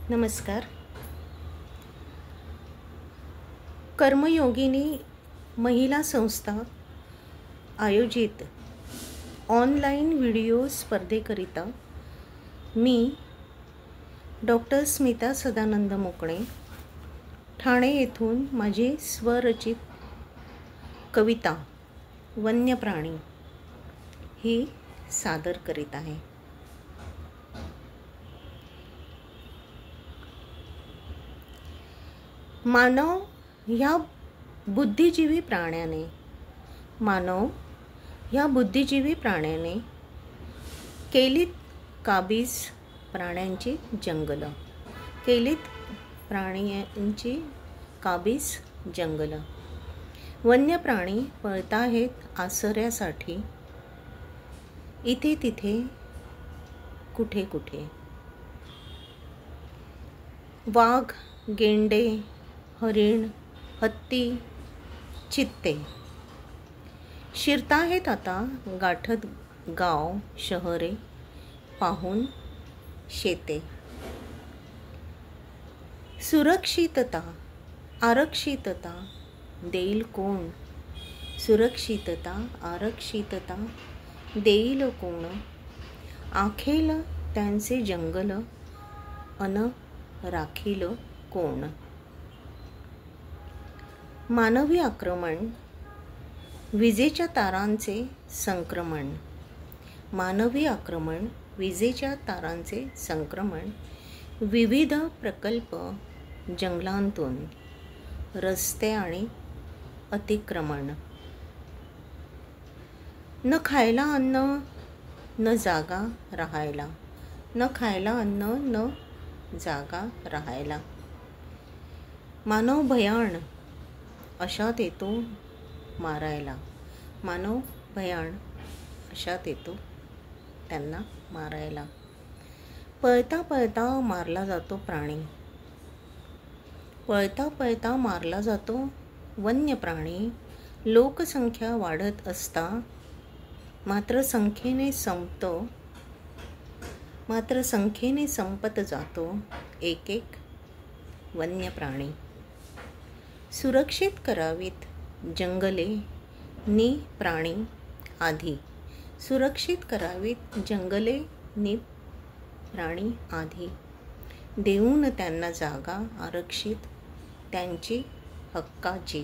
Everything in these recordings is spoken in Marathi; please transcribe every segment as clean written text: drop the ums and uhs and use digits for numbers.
नमस्कार. कर्मयोगिनी महिला संस्था आयोजित ऑनलाईन व्हिडिओ स्पर्धेकरिता मी डॉक्टर स्मिता सदानंद मोकणे ठाणे येथून माझी स्वरचित कविता वन्यप्राणी ही सादर करीत आहे. मानव ह्या बुद्धिजीवी प्राण्याने केलीत काबीज प्राण्यांची जंगल. वन्य प्राणी पळताहेत आसऱ्यासाठी इथे तिथे कुठे कुठे. वाघ, गेंडे, हरिण, हत्ती, चित्ते शिरताहेत आता गाठत गाव शहरे पाहून शेते. सुरक्षितता आरक्षितता देईल कोण? देईल कोण? आखेल त्यांचे जंगल अन राखील कोण? मानवी आक्रमण विजेच्या तारांचे संक्रमण विविध प्रकल्प जंगलांतून रस्ते आणि अतिक्रमण. न खायला अन्न न जागा राहायला. मानव भयाण अशात येतो त्यांना मारायला. पळता पळता मारला जातो वन्य प्राणी. लोकसंख्या वाढत असता मात्र संख्येने संपत जातो एक एक वन्य प्राणी. सुरक्षित करावीत जंगले नि प्राणी आधी. देऊन त्यांना जागा आरक्षित त्यांची हक्काची.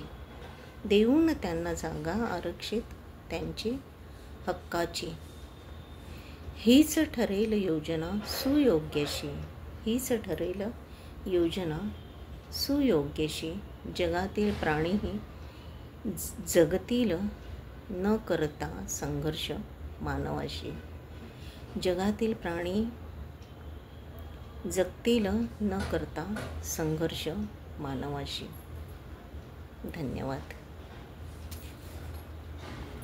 हीच ठरेल योजना सुयोग्यशी. जगातील प्राणीही जगतील न करता संघर्ष मानवाशी. धन्यवाद.